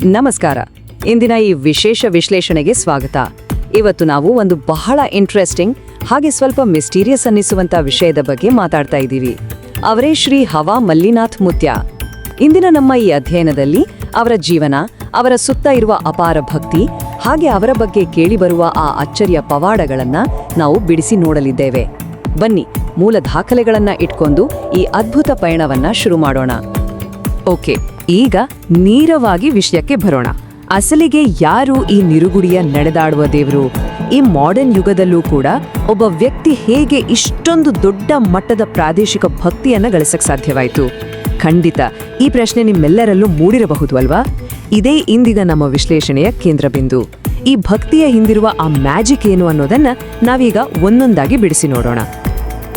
ನಮಸ್ಕಾರ. ಇಂದಿನ ಈ ವಿಶೇಷ ವಿಶ್ಲೇಷಣೆಗೆ ಸ್ವಾಗತ. ಇವತ್ತು ನಾವು ಒಂದು ಬಹಳ ಇಂಟ್ರೆಸ್ಟಿಂಗ್ ಹಾಗೆ ಸ್ವಲ್ಪ ಮಿಸ್ಟೀರಿಯಸ್ ಅನ್ನಿಸುವಂತ ವಿಷಯದ ಬಗ್ಗೆ ಮಾತಾಡ್ತಾ ಇದ್ದೀವಿ. ಅವರೇ ಶ್ರೀ ಹವಾ ಮಲ್ಲಿನಾಥ್ ಮುತ್ಯ. ಇಂದಿನ ನಮ್ಮ ಈ ಅಧ್ಯಯನದಲ್ಲಿ ಅವರ ಜೀವನ, ಅವರ ಸುತ್ತ ಇರುವ ಅಪಾರ ಭಕ್ತಿ ಹಾಗೆ ಅವರ ಬಗ್ಗೆ ಕೇಳಿಬರುವ ಆ ಅಚ್ಚರಿಯ ಪವಾಡಗಳನ್ನ ನಾವು ಬಿಡಿಸಿ ನೋಡಲಿದ್ದೇವೆ. ಬನ್ನಿ, ಮೂಲ ದಾಖಲೆಗಳನ್ನ ಇಟ್ಕೊಂಡು ಈ ಅದ್ಭುತ ಪಯಣವನ್ನ ಶುರು ಮಾಡೋಣ. ಓಕೆ, ಈಗ ನೇರವಾಗಿ ವಿಷಯಕ್ಕೆ ಬರೋಣ. ಅಸಲಿಗೆ ಯಾರು ಈ ನಿರುಗುಡಿಯ ನಡೆದಾಡುವ ದೇವರು? ಈ ಮಾಡರ್ನ್ ಯುಗದಲ್ಲೂ ಕೂಡ ಒಬ್ಬ ವ್ಯಕ್ತಿ ಹೇಗೆ ಇಷ್ಟೊಂದು ದೊಡ್ಡ ಮಟ್ಟದ ಪ್ರಾದೇಶಿಕ ಭಕ್ತಿಯನ್ನ ಗಳಿಸಕ್ ಸಾಧ್ಯವಾಯಿತು? ಖಂಡಿತ ಈ ಪ್ರಶ್ನೆ ನಿಮ್ಮೆಲ್ಲರಲ್ಲೂ ಮೂಡಿರಬಹುದು ಅಲ್ವಾ? ಇದೇ ಇಂದಿನ ನಮ್ಮ ವಿಶ್ಲೇಷಣೆಯ ಕೇಂದ್ರ ಬಿಂದು. ಈ ಭಕ್ತಿಯ ಹಿಂದಿರುವ ಆ ಮ್ಯಾಜಿಕ್ ಏನು ಅನ್ನೋದನ್ನ ನಾವೀಗ ಒಂದೊಂದಾಗಿ ಬಿಡಿಸಿ ನೋಡೋಣ.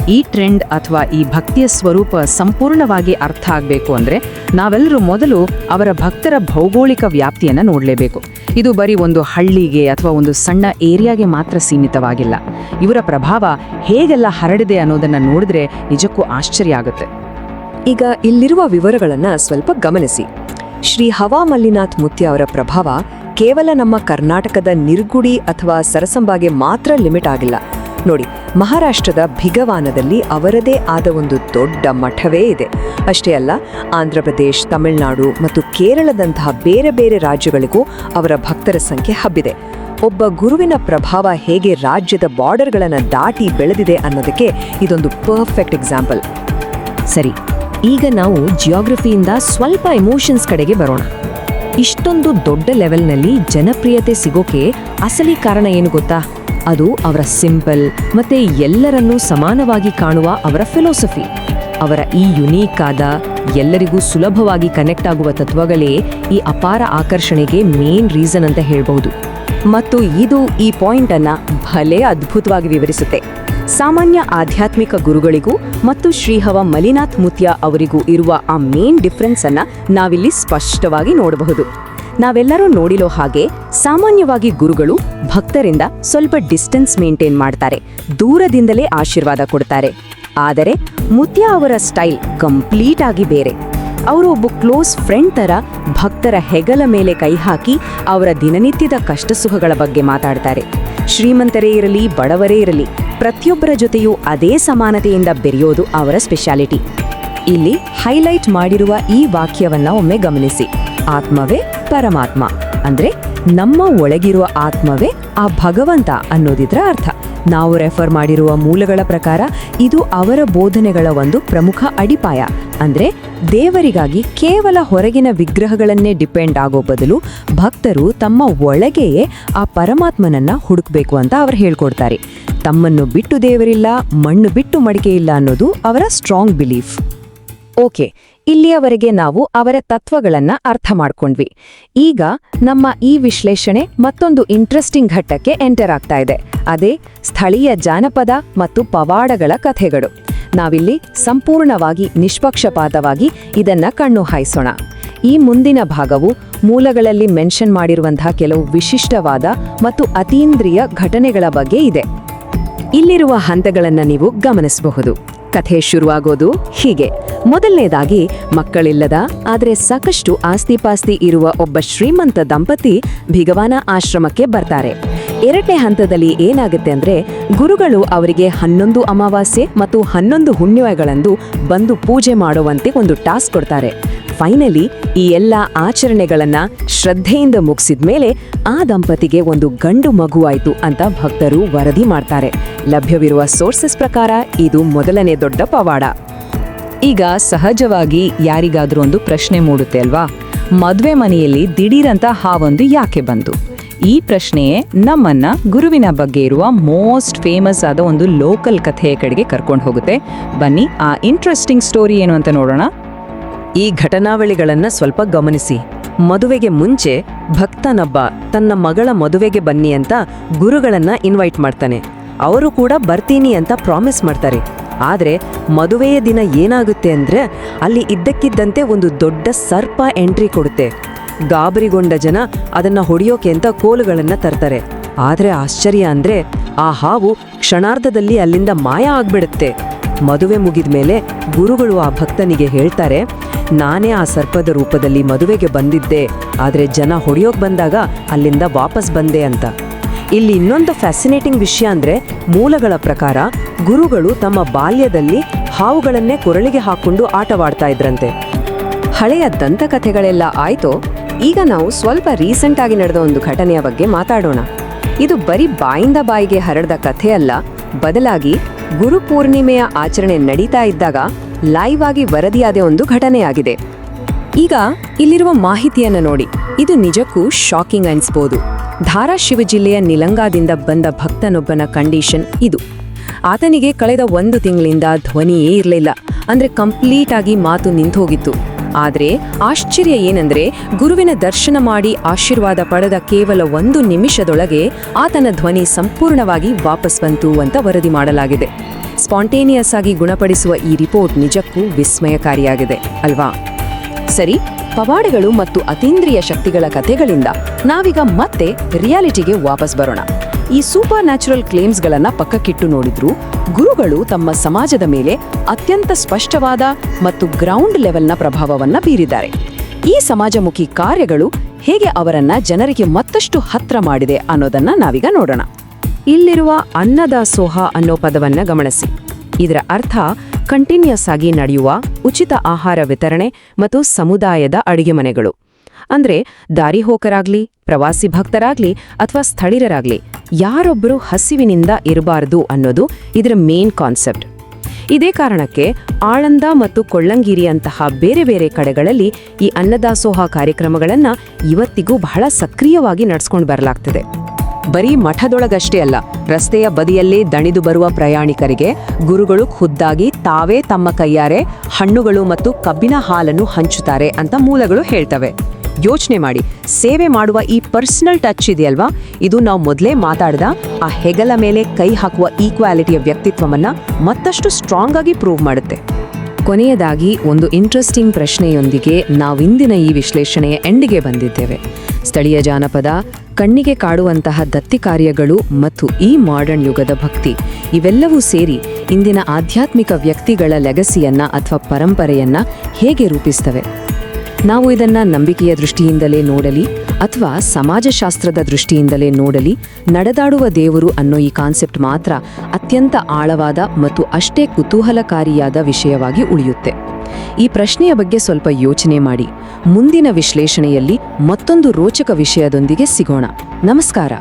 ಈ ಟ್ರೆಂಡ್ ಅಥವಾ ಈ ಭಕ್ತಿಯ ಸ್ವರೂಪ ಸಂಪೂರ್ಣವಾಗಿ ಅರ್ಥ ಆಗಬೇಕು ಅಂದರೆ ನಾವೆಲ್ಲರೂ ಮೊದಲು ಅವರ ಭಕ್ತರ ಭೌಗೋಳಿಕ ವ್ಯಾಪ್ತಿಯನ್ನು ನೋಡಲೇಬೇಕು. ಇದು ಬರೀ ಒಂದು ಹಳ್ಳಿಗೆ ಅಥವಾ ಒಂದು ಸಣ್ಣ ಏರಿಯಾಗೆ ಮಾತ್ರ ಸೀಮಿತವಾಗಿಲ್ಲ. ಇವರ ಪ್ರಭಾವ ಹೇಗೆಲ್ಲ ಹರಡಿದೆ ಅನ್ನೋದನ್ನು ನೋಡಿದ್ರೆ ನಿಜಕ್ಕೂ ಆಶ್ಚರ್ಯ ಆಗುತ್ತೆ. ಈಗ ಇಲ್ಲಿರುವ ವಿವರಗಳನ್ನು ಸ್ವಲ್ಪ ಗಮನಿಸಿ. ಶ್ರೀ ಹವಾ ಮಲ್ಲಿನಾಥ್ ಮುತ್ಯ ಅವರ ಪ್ರಭಾವ ಕೇವಲ ನಮ್ಮ ಕರ್ನಾಟಕದ ನಿರ್ಗುಡಿ ಅಥವಾ ಸರಸಂಬಾಗೆ ಮಾತ್ರ ಲಿಮಿಟ್ ಆಗಿಲ್ಲ. ನೋಡಿ, ಮಹಾರಾಷ್ಟ್ರದ ಭಿಗವಾನದಲ್ಲಿ ಅವರದೇ ಆದ ಒಂದು ದೊಡ್ಡ ಮಠವೇ ಇದೆ. ಅಷ್ಟೇ ಅಲ್ಲ, ಆಂಧ್ರ ಪ್ರದೇಶ್, ತಮಿಳುನಾಡು ಮತ್ತು ಕೇರಳದಂತಹ ಬೇರೆ ಬೇರೆ ರಾಜ್ಯಗಳಿಗೂ ಅವರ ಭಕ್ತರ ಸಂಖ್ಯೆ ಹಬ್ಬಿದೆ. ಒಬ್ಬ ಗುರುವಿನ ಪ್ರಭಾವ ಹೇಗೆ ರಾಜ್ಯದ ಬಾರ್ಡರ್ಗಳನ್ನು ದಾಟಿ ಬೆಳೆದಿದೆ ಅನ್ನೋದಕ್ಕೆ ಇದೊಂದು ಪರ್ಫೆಕ್ಟ್ ಎಕ್ಸಾಂಪಲ್. ಸರಿ, ಈಗ ನಾವು ಜಿಯೋಗ್ರಫಿಯಿಂದ ಸ್ವಲ್ಪ ಎಮೋಷನ್ಸ್ ಕಡೆಗೆ ಬರೋಣ. ಇಷ್ಟೊಂದು ದೊಡ್ಡ ಲೆವೆಲ್ನಲ್ಲಿ ಜನಪ್ರಿಯತೆ ಸಿಗೋಕೆ ಅಸಲಿ ಕಾರಣ ಏನು ಗೊತ್ತಾ? ಅದು ಅವರ ಸಿಂಪಲ್ ಮತ್ತೆ ಎಲ್ಲರನ್ನೂ ಸಮಾನವಾಗಿ ಕಾಣುವ ಅವರ ಫಿಲಾಸಫಿ. ಅವರ ಈ ಯುನೀಕ್ ಆದ, ಎಲ್ಲರಿಗೂ ಸುಲಭವಾಗಿ ಕನೆಕ್ಟ್ ಆಗುವ ತತ್ವಗಳೇ ಈ ಅಪಾರ ಆಕರ್ಷಣೆಗೆ ಮೇನ್ ರೀಸನ್ ಅಂತ ಹೇಳ್ಬಹುದು. ಮತ್ತು ಇದು ಈ ಪಾಯಿಂಟ್ ಅನ್ನ ಭಲೇ ಅದ್ಭುತವಾಗಿ ವಿವರಿಸುತ್ತೆ. ಸಾಮಾನ್ಯ ಆಧ್ಯಾತ್ಮಿಕ ಗುರುಗಳಿಗೂ ಮತ್ತು ಶ್ರೀ ಹವಾ ಮಲ್ಲಿನಾಥ್ ಮುತ್ಯ ಅವರಿಗೂ ಇರುವ ಆ ಮೇನ್ ಡಿಫರೆನ್ಸ್ ಅನ್ನ ನಾವಿಲ್ಲಿ ಸ್ಪಷ್ಟವಾಗಿ ನೋಡಬಹುದು. ನಾವೆಲ್ಲರೂ ನೋಡಿರೋ ಹಾಗೆ ಸಾಮಾನ್ಯವಾಗಿ ಗುರುಗಳು ಭಕ್ತರಿಂದ ಸ್ವಲ್ಪ ಡಿಸ್ಟೆನ್ಸ್ ಮೇಂಟೈನ್ ಮಾಡ್ತಾರೆ, ದೂರದಿಂದಲೇ ಆಶೀರ್ವಾದ ಕೊಡ್ತಾರೆ. ಆದರೆ ಮುತ್ಯ ಅವರ ಸ್ಟೈಲ್ ಕಂಪ್ಲೀಟ್ ಆಗಿ ಬೇರೆ. ಅವರು ಒಬ್ಬ ಕ್ಲೋಸ್ ಫ್ರೆಂಡ್ ತರ ಭಕ್ತರ ಹೆಗಲ ಮೇಲೆ ಕೈ ಹಾಕಿ ಅವರ ದಿನನಿತ್ಯದ ಕಷ್ಟ ಸುಖಗಳ ಬಗ್ಗೆ ಮಾತಾಡ್ತಾರೆ. ಶ್ರೀಮಂತರೇ ಇರಲಿ, ಬಡವರೇ ಇರಲಿ, ಪ್ರತಿಯೊಬ್ಬರ ಜೊತೆಯೂ ಅದೇ ಸಮಾನತೆಯಿಂದ ಬೆರೆಯೋದು ಅವರ ಸ್ಪೆಷಾಲಿಟಿ. ಇಲ್ಲಿ ಹೈಲೈಟ್ ಮಾಡಿರುವ ಈ ವಾಕ್ಯವನ್ನ ಒಮ್ಮೆ ಗಮನಿಸಿ. ಆತ್ಮವೇ ಪರಮಾತ್ಮ ಅಂದ್ರೆ ನಮ್ಮ ಒಳಗಿರುವ ಆತ್ಮವೇ ಆ ಭಗವಂತ ಅನ್ನೋದಿದ್ರ ಅರ್ಥ. ನಾವು ರೆಫರ್ ಮಾಡಿರುವ ಮೂಲಗಳ ಪ್ರಕಾರ ಇದು ಅವರ ಬೋಧನೆಗಳ ಒಂದು ಪ್ರಮುಖ ಅಡಿಪಾಯ. ಅಂದ್ರೆ ದೇವರಿಗಾಗಿ ಕೇವಲ ಹೊರಗಿನ ವಿಗ್ರಹಗಳನ್ನೇ ಡಿಪೆಂಡ್ ಆಗೋ ಬದಲು ಭಕ್ತರು ತಮ್ಮ ಒಳಗೆಯೇ ಆ ಪರಮಾತ್ಮನನ್ನ ಹುಡುಕ್ಬೇಕು ಅಂತ ಅವರು ಹೇಳ್ಕೊಡ್ತಾರೆ. ತಮ್ಮನ್ನು ಬಿಟ್ಟು ದೇವರಿಲ್ಲ, ಮಣ್ಣು ಬಿಟ್ಟು ಮಡಿಕೆ ಇಲ್ಲ ಅನ್ನೋದು ಅವರ ಸ್ಟ್ರಾಂಗ್ ಬಿಲೀಫ್. ಓಕೆ, ಇಲ್ಲಿಯವರೆಗೆ ನಾವು ಅವರ ತತ್ವಗಳನ್ನ ಅರ್ಥ ಮಾಡ್ಕೊಂಡ್ವಿ. ಈಗ ನಮ್ಮ ಈ ವಿಶ್ಲೇಷಣೆ ಮತ್ತೊಂದು ಇಂಟ್ರೆಸ್ಟಿಂಗ್ ಘಟ್ಟಕ್ಕೆ ಎಂಟರ್ ಆಗ್ತಾ ಇದೆ. ಅದೇ ಸ್ಥಳೀಯ ಜಾನಪದ ಮತ್ತು ಪವಾಡಗಳ ಕಥೆಗಳು. ನಾವಿಲ್ಲಿ ಸಂಪೂರ್ಣವಾಗಿ ನಿಷ್ಪಕ್ಷಪಾತವಾಗಿ ಇದನ್ನ ಕಣ್ಣು ಹಾಯಿಸೋಣ. ಈ ಮುಂದಿನ ಭಾಗವು ಮೂಲಗಳಲ್ಲಿ ಮೆನ್ಷನ್ ಮಾಡಿರುವಂತಹ ಕೆಲವು ವಿಶಿಷ್ಟವಾದ ಮತ್ತು ಅತೀಂದ್ರಿಯ ಘಟನೆಗಳ ಬಗ್ಗೆ ಇದೆ. ಇಲ್ಲಿರುವ ಹಂತಗಳನ್ನು ನೀವು ಗಮನಿಸಬಹುದು. ಕಥೆ ಶುರುವಾಗೋದು ಹೀಗೆ. ಮೊದಲನೇದಾಗಿ, ಮಕ್ಕಳಿಲ್ಲದ ಆದರೆ ಸಾಕಷ್ಟು ಆಸ್ತಿಪಾಸ್ತಿ ಇರುವ ಒಬ್ಬ ಶ್ರೀಮಂತ ದಂಪತಿ ಭಿಗವಾನ ಆಶ್ರಮಕ್ಕೆ ಬರ್ತಾರೆ. ಎರಡನೇ ಹಂತದಲ್ಲಿ ಏನಾಗುತ್ತೆ ಅಂದ್ರೆ, ಗುರುಗಳು ಅವರಿಗೆ 11 ಅಮಾವಾಸ್ಯೆ ಮತ್ತು 11 ಹುಣ್ಣಿಮೆಗಳಂದು ಬಂದು ಪೂಜೆ ಮಾಡುವಂತೆ ಒಂದು ಟಾಸ್ಕ್ ಕೊಡ್ತಾರೆ. ಫೈನಲಿ ಈ ಎಲ್ಲ ಆಚರಣೆಗಳನ್ನ ಶ್ರದ್ಧೆಯಿಂದ ಮುಗಿಸಿದ್ಮೇಲೆ ಆ ದಂಪತಿಗೆ ಒಂದು ಗಂಡು ಮಗುವಾಯಿತು ಅಂತ ಭಕ್ತರು ವರದಿ ಮಾಡ್ತಾರೆ. ಲಭ್ಯವಿರುವ ಸೋರ್ಸಸ್ ಪ್ರಕಾರ ಇದು ಮೊದಲನೇ ದೊಡ್ಡ ಪವಾಡ. ಈಗ ಸಹಜವಾಗಿ ಯಾರಿಗಾದ್ರೂ ಒಂದು ಪ್ರಶ್ನೆ ಮೂಡುತ್ತೆ ಅಲ್ವಾ? ಮದ್ವೆ ಮನೆಯಲ್ಲಿ ದಿಢೀರಂತ ಹಾವೊಂದು ಯಾಕೆ ಬಂತು? ಈ ಪ್ರಶ್ನೆಯೇ ನಮ್ಮನ್ನ ಗುರುವಿನ ಬಗ್ಗೆ ಇರುವ ಮೋಸ್ಟ್ ಫೇಮಸ್ ಆದ ಒಂದು ಲೋಕಲ್ ಕಥೆಯ ಕಡೆಗೆ ಕರ್ಕೊಂಡು ಹೋಗುತ್ತೆ. ಬನ್ನಿ, ಆ ಇಂಟ್ರೆಸ್ಟಿಂಗ್ ಸ್ಟೋರಿ ಏನು ಅಂತ ನೋಡೋಣ. ಈ ಘಟನಾವಳಿಗಳನ್ನ ಸ್ವಲ್ಪ ಗಮನಿಸಿ. ಮದುವೆಗೆ ಮುಂಚೆ ಭಕ್ತನೊಬ್ಬ ತನ್ನ ಮಗಳ ಮದುವೆಗೆ ಬನ್ನಿ ಅಂತ ಗುರುಗಳನ್ನ ಇನ್ವೈಟ್ ಮಾಡ್ತಾನೆ. ಅವರು ಕೂಡ ಬರ್ತೀನಿ ಅಂತ ಪ್ರಾಮಿಸ್ ಮಾಡ್ತಾರೆ. ಆದ್ರೆ ಮದುವೆಯ ದಿನ ಏನಾಗುತ್ತೆ ಅಂದ್ರೆ, ಅಲ್ಲಿ ಇದ್ದಕ್ಕಿದ್ದಂತೆ ಒಂದು ದೊಡ್ಡ ಸರ್ಪ ಎಂಟ್ರಿ ಕೊಡುತ್ತೆ. ಗಾಬರಿಗೊಂಡ ಜನ ಅದನ್ನ ಹೊಡೆಯೋಕೆ ಅಂತ ಕೋಲುಗಳನ್ನ ತರ್ತಾರೆ. ಆದ್ರೆ ಆಶ್ಚರ್ಯ ಅಂದ್ರೆ, ಆ ಹಾವು ಕ್ಷಣಾರ್ಧದಲ್ಲಿ ಅಲ್ಲಿಂದ ಮಾಯ ಆಗ್ಬಿಡುತ್ತೆ. ಮದುವೆ ಮುಗಿದ್ಮೇಲೆ ಗುರುಗಳು ಆ ಭಕ್ತನಿಗೆ ಹೇಳ್ತಾರೆ, ನಾನೇ ಆ ಸರ್ಪದ ರೂಪದಲ್ಲಿ ಮದುವೆಗೆ ಬಂದಿದ್ದೆ, ಆದರೆ ಜನ ಹೊಡೆಯೋಕ್ ಬಂದಾಗ ಅಲ್ಲಿಂದ ವಾಪಸ್ ಬಂದೆ ಅಂತ. ಇಲ್ಲಿ ಇನ್ನೊಂದು ಫ್ಯಾಸಿನೇಟಿಂಗ್ ವಿಷಯ ಅಂದ್ರೆ, ಮೂಲಗಳ ಪ್ರಕಾರ ಗುರುಗಳು ತಮ್ಮ ಬಾಲ್ಯದಲ್ಲಿ ಹಾವುಗಳನ್ನೇ ಕೊರಳಿಗೆ ಹಾಕೊಂಡು ಆಟವಾಡ್ತಾ ಇದ್ರಂತೆ. ಹಳೆಯ ದಂತಕಥೆಗಳೆಲ್ಲ ಆಯ್ತು. ಈಗ ನಾವು ಸ್ವಲ್ಪ ರೀಸೆಂಟ್ ಆಗಿ ನಡೆದ ಒಂದು ಘಟನೆಯ ಬಗ್ಗೆ ಮಾತಾಡೋಣ. ಇದು ಬರೀ ಬಾಯಿಂದ ಬಾಯಿಗೆ ಹರಡ್ದ ಕಥೆಯಲ್ಲ, ಬದಲಾಗಿ ಗುರುಪೂರ್ಣಿಮೆಯ ಆಚರಣೆ ನಡೀತಾ ಇದ್ದಾಗ ಲೈವ್ ಆಗಿ ವರದಿಯಾದ ಒಂದು ಘಟನೆಯಾಗಿದೆ. ಈಗ ಇಲ್ಲಿರುವ ಮಾಹಿತಿಯನ್ನು ನೋಡಿ, ಇದು ನಿಜಕ್ಕೂ ಶಾಕಿಂಗ್ ಅನ್ಸ್ಬೋದು. ಧಾರಾಶಿವ ಜಿಲ್ಲೆಯ ನಿಲಂಗಾದಿಂದ ಬಂದ ಭಕ್ತನೊಬ್ಬನ ಕಂಡೀಷನ್ ಇದು. ಆತನಿಗೆ ಕಳೆದ 1 ತಿಂಗಳಿಂದ ಧ್ವನಿಯೇ ಇರಲಿಲ್ಲ, ಅಂದ್ರೆ ಕಂಪ್ಲೀಟ್ ಆಗಿ ಮಾತು ನಿಂತೋಗಿತ್ತು. ಆದ್ರೆ ಆಶ್ಚರ್ಯ ಏನಂದ್ರೆ, ಗುರುವಿನ ದರ್ಶನ ಮಾಡಿ ಆಶೀರ್ವಾದ ಪಡೆದ ಕೇವಲ 1 ನಿಮಿಷದೊಳಗೆ ಆತನ ಧ್ವನಿ ಸಂಪೂರ್ಣವಾಗಿ ವಾಪಸ್ ಬಂತು ಅಂತ ವರದಿ ಮಾಡಲಾಗಿದೆ. ಸ್ಪಾಂಟೇನಿಯಸ್ ಆಗಿ ಗುಣಪಡಿಸುವ ಈ ರಿಪೋರ್ಟ್ ನಿಜಕ್ಕೂ ವಿಸ್ಮಯಕಾರಿಯಾಗಿದೆ ಅಲ್ವಾ? ಸರಿ, ಪವಾಡಗಳು ಮತ್ತು ಅತೀಂದ್ರಿಯ ಶಕ್ತಿಗಳ ಕಥೆಗಳಿಂದ ನಾವೀಗ ಮತ್ತೆ ರಿಯಾಲಿಟಿಗೆ ವಾಪಸ್ ಬರೋಣ. ಈ ಸೂಪರ್ ನ್ಯಾಚುರಲ್ ಕ್ಲೇಮ್ಸ್ಗಳನ್ನ ಪಕ್ಕಕ್ಕಿಟ್ಟು ನೋಡಿದ್ರು, ಗುರುಗಳು ತಮ್ಮ ಸಮಾಜದ ಮೇಲೆ ಅತ್ಯಂತ ಸ್ಪಷ್ಟವಾದ ಮತ್ತು ಗ್ರೌಂಡ್ ಲೆವೆಲ್ನ ಪ್ರಭಾವವನ್ನ ಬೀರಿದ್ದಾರೆ. ಈ ಸಮಾಜಮುಖಿ ಕಾರ್ಯಗಳು ಹೇಗೆ ಅವರನ್ನ ಜನರಿಗೆ ಮತ್ತಷ್ಟು ಹತ್ರ ಮಾಡಿದೆ ಅನ್ನೋದನ್ನ ನಾವೀಗ ನೋಡೋಣ. ಇಲ್ಲಿರುವ ಅನ್ನದಾಸೋಹ ಅನ್ನೋ ಪದವನ್ನ ಗಮನಿಸಿ. ಇದರ ಅರ್ಥ ಕಂಟಿನ್ಯೂಸ್ ಆಗಿ ನಡೆಯುವ ಉಚಿತ ಆಹಾರ ವಿತರಣೆ ಮತ್ತು ಸಮುದಾಯದ ಅಡಿಗೆ ಮನೆಗಳು. ಅಂದ್ರೆ ದಾರಿಹೋಕರಾಗ್ಲಿ, ಪ್ರವಾಸಿ ಭಕ್ತರಾಗ್ಲಿ ಅಥವಾ ಸ್ಥಳೀಯರಾಗ್ಲಿ ಯಾರೊಬ್ಬರು ಹಸಿವಿನಿಂದ ಇರಬಾರದು ಅನ್ನೋದು ಇದರ ಮೇನ್ ಕಾನ್ಸೆಪ್ಟ್. ಇದೇ ಕಾರಣಕ್ಕೆ ಆಳಂದ ಮತ್ತು ಕೊಳ್ಳಂಗಿರಿಯಂತಹ ಬೇರೆ ಬೇರೆ ಕಡೆಗಳಲ್ಲಿ ಈ ಅನ್ನದಾಸೋಹ ಕಾರ್ಯಕ್ರಮಗಳನ್ನ ಇವತ್ತಿಗೂ ಬಹಳ ಸಕ್ರಿಯವಾಗಿ ನಡೆಸ್ಕೊಂಡು ಬರಲಾಗ್ತದೆ. ಬರೀ ಮಠದೊಳಗಷ್ಟೇ ಅಲ್ಲ, ರಸ್ತೆಯ ಬದಿಯಲ್ಲೇ ದಣಿದು ಬರುವ ಪ್ರಯಾಣಿಕರಿಗೆ ಗುರುಗಳು ಖುದ್ದಾಗಿ ತಾವೇ ತಮ್ಮ ಕೈಯಾರೆ ಹಣ್ಣುಗಳು ಮತ್ತು ಕಬ್ಬಿನ ಹಾಲನ್ನು ಹಂಚುತ್ತಾರೆ ಅಂತ ಮೂಲಗಳು ಹೇಳ್ತವೆ. ಯೋಚನೆ ಮಾಡಿ, ಸೇವೆ ಮಾಡುವ ಈ ಪರ್ಸನಲ್ ಟಚ್ ಇದೆಯಲ್ವಾ, ಇದು ನಾವು ಮೊದಲೇ ಮಾತಾಡಿದ ಆ ಹೆಗಲ ಮೇಲೆ ಕೈ ಹಾಕುವ ಈಕ್ವಾಲಿಟಿಯ ವ್ಯಕ್ತಿತ್ವವನ್ನ ಮತ್ತಷ್ಟು ಸ್ಟ್ರಾಂಗ್ ಆಗಿ ಪ್ರೂವ್ ಮಾಡುತ್ತೆ. ಕೊನೆಯದಾಗಿ ಒಂದು ಇಂಟ್ರೆಸ್ಟಿಂಗ್ ಪ್ರಶ್ನೆಯೊಂದಿಗೆ ನಾವಿಂದಿನ ಈ ವಿಶ್ಲೇಷಣೆಯ ಎಂಡಿಗೆ ಬಂದಿದ್ದೇವೆ. ಸ್ಥಳೀಯ ಜಾನಪದ, ಕಣ್ಣಿಗೆ ಕಾಡುವಂತಹ ದತ್ತಿ ಕಾರ್ಯಗಳು ಮತ್ತು ಈ ಮಾಡರ್ನ್ ಯುಗದ ಭಕ್ತಿ ಇವೆಲ್ಲವೂ ಸೇರಿ ಇಂದಿನ ಆಧ್ಯಾತ್ಮಿಕ ವ್ಯಕ್ತಿಗಳ ಲೆಗಸಿಯನ್ನ ಅಥವಾ ಪರಂಪರೆಯನ್ನ ಹೇಗೆ ರೂಪಿಸ್ತವೆ? ನಾವು ಇದನ್ನ ನಂಬಿಕೆಯ ದೃಷ್ಟಿಯಿಂದಲೇ ನೋಡಲಿ ಅಥವಾ ಸಮಾಜಶಾಸ್ತ್ರದ ದೃಷ್ಟಿಯಿಂದಲೇ ನೋಡಲಿ, ನಡೆದಾಡುವ ದೇವರು ಅನ್ನೋ ಈ ಕಾನ್ಸೆಪ್ಟ್ ಮಾತ್ರ ಅತ್ಯಂತ ಆಳವಾದ ಮತ್ತು ಅಷ್ಟೇ ಕುತೂಹಲಕಾರಿಯಾದ ವಿಷಯವಾಗಿ ಉಳಿಯುತ್ತೆ. ಈ ಪ್ರಶ್ನೆಯ ಬಗ್ಗೆ ಸ್ವಲ್ಪ ಯೋಚನೆ ಮಾಡಿ. ಮುಂದಿನ ವಿಶ್ಲೇಷಣೆಯಲ್ಲಿ ಮತ್ತೊಂದು ರೋಚಕ ವಿಷಯದೊಂದಿಗೆ ಸಿಗೋಣ. ನಮಸ್ಕಾರ.